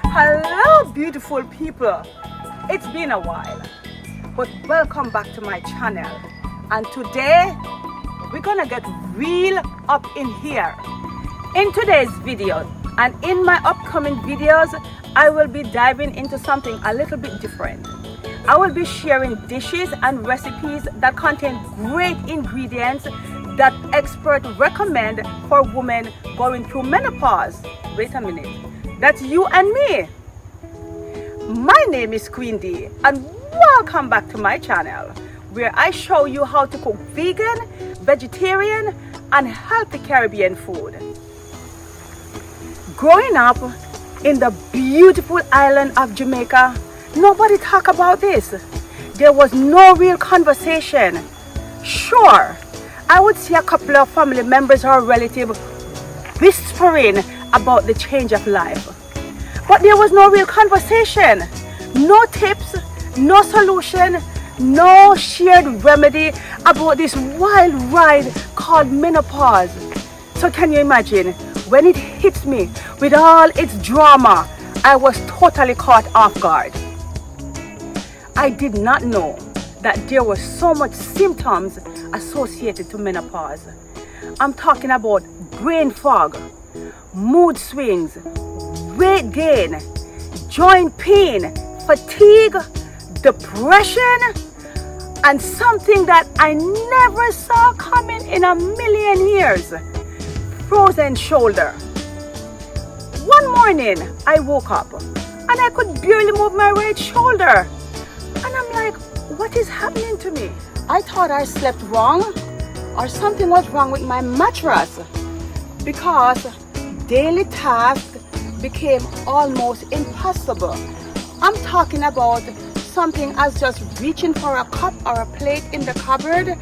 Hello beautiful people, it's been a while, but welcome back to my channel. And today we're gonna get real up in here. In today's video and in my upcoming videos, I will be diving into something a little bit different. I will be sharing dishes and recipes that contain great ingredients that experts recommend for women going through menopause. Wait a minute, that's you and me. My name is Queen D and welcome back to my channel, where I show you how to cook vegan, vegetarian and healthy Caribbean food. Growing up in the beautiful island of Jamaica, nobody talked about this. There was no real conversation. Sure, I would see a couple of family members or relatives whispering about the change of life, but there was no real conversation, no tips, no solution, no shared remedy about this wild ride called menopause. So can you imagine, when it hits me with all its drama, I was totally caught off guard. I did not know that there were so much symptoms associated to menopause. I'm talking about brain fog, mood swings, weight gain, joint pain, fatigue, depression, and something that I never saw coming in a million years: frozen shoulder. One morning I woke up and I could barely move my right shoulder, and I'm like, what is happening to me? I thought I slept wrong or something was wrong with my mattress, because daily tasks became almost impossible. I'm talking about something as just reaching for a cup or a plate in the cupboard,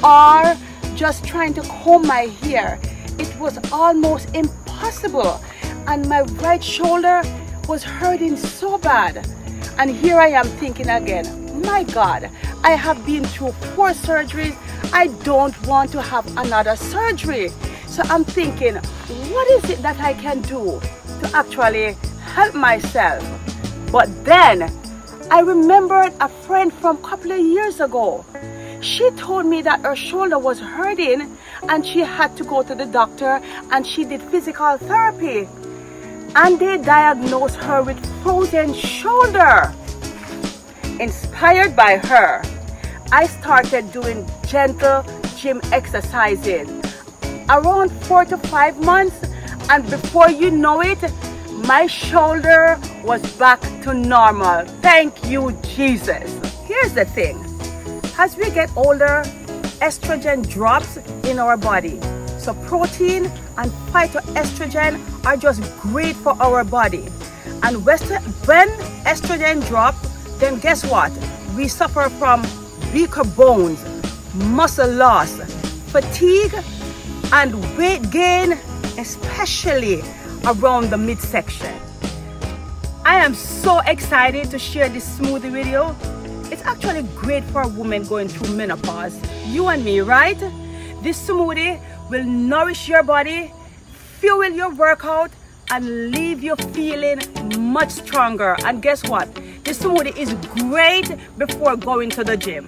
or just trying to comb my hair. It was almost impossible, and my right shoulder was hurting so bad. And here I am thinking again, my God, I have been through 4 surgeries. I don't want to have another surgery. So I'm thinking, what is it that I can do to actually help myself? But then I remembered a friend from a couple of years ago. She told me that her shoulder was hurting and she had to go to the doctor, and she did physical therapy, and they diagnosed her with frozen shoulder. Inspired by her, I started doing gentle gym exercises around 4 to 5 months, and before you know it, my shoulder was back to normal. Thank you, Jesus. Here's the thing. As we get older, estrogen drops in our body. So protein and phytoestrogen are just great for our body. And when estrogen drops, then guess what? We suffer from weaker bones, muscle loss, fatigue, and weight gain, especially around the midsection. I am so excited to share this smoothie video. It's actually great for a woman going through menopause. You and me, right? This smoothie will nourish your body, fuel your workout, and leave you feeling much stronger. And guess what? This smoothie is great before going to the gym.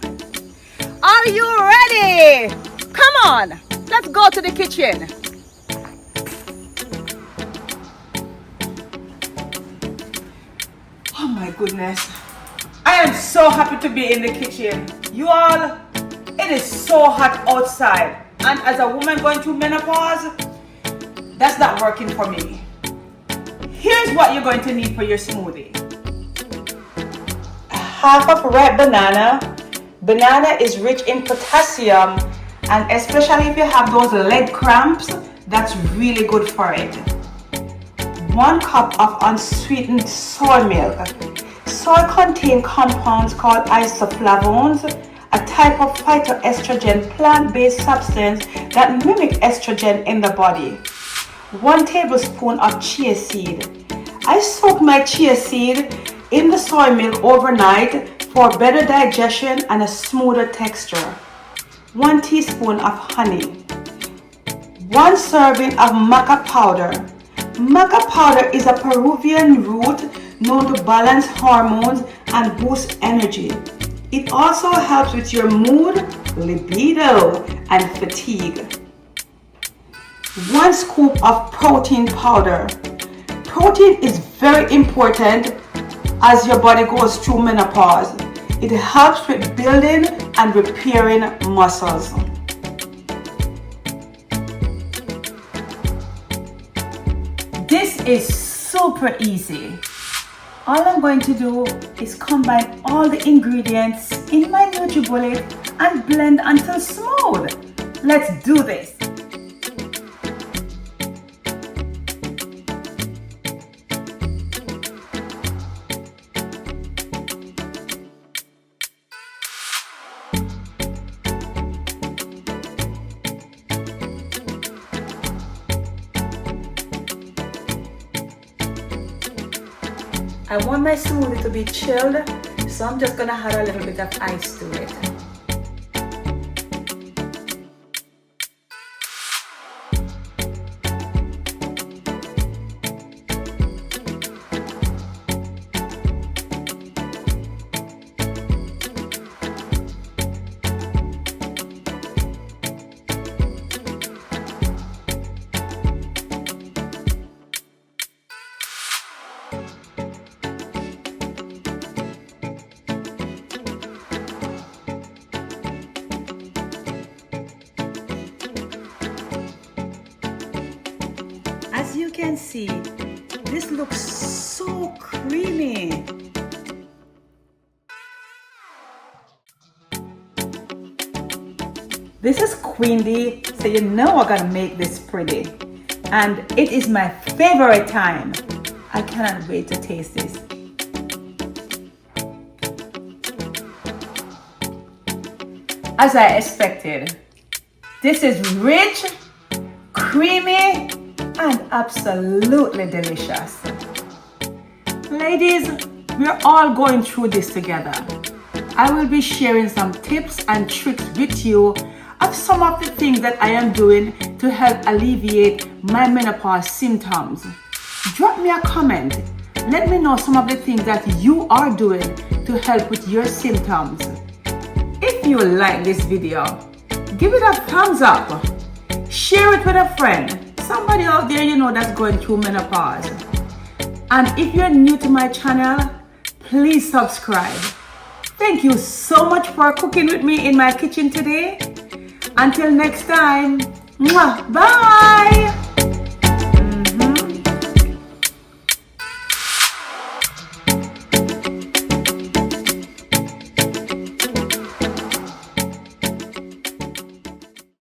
Are you ready? Come on, let's go to the kitchen. Oh my goodness. I am so happy to be in the kitchen. You all, it is so hot outside. And as a woman going through menopause, that's not working for me. Here's what you're going to need for your smoothie. Half of ripe banana. Banana is rich in potassium, and especially if you have those leg cramps, that's really good for it. 1 cup of unsweetened soy milk. Soy contains compounds called isoflavones, a type of phytoestrogen plant-based substance that mimic estrogen in the body. 1 tablespoon of chia seed. I soak my chia seed in the soy milk overnight for better digestion and a smoother texture. 1 teaspoon of honey, 1 serving of maca powder. Maca powder is a Peruvian root known to balance hormones and boost energy. It also helps with your mood, libido, and fatigue. 1 scoop of protein powder. Protein is very important as your body goes through menopause. It helps with building and repairing muscles. This is super easy. All I'm going to do is combine all the ingredients in my NutriBullet and blend until smooth. Let's do this. I want my smoothie to be chilled, so I'm just gonna add a little bit of ice to it. As you can see, this looks so creamy. This is Queen Bee, so you know I gotta make this pretty. And it is my favorite time. I cannot wait to taste this. As I expected, this is rich, creamy, and absolutely delicious. Ladies, we're all going through this together. I will be sharing some tips and tricks with you of some of the things that I am doing to help alleviate my menopause symptoms. Drop me a comment. Let me know some of the things that you are doing to help with your symptoms. If you like this video, give it a thumbs up. Share it with a friend. Somebody out there you know that's going through menopause. And if you're new to my channel, please subscribe. Thank you so much for cooking with me in my kitchen today. Until next time, bye!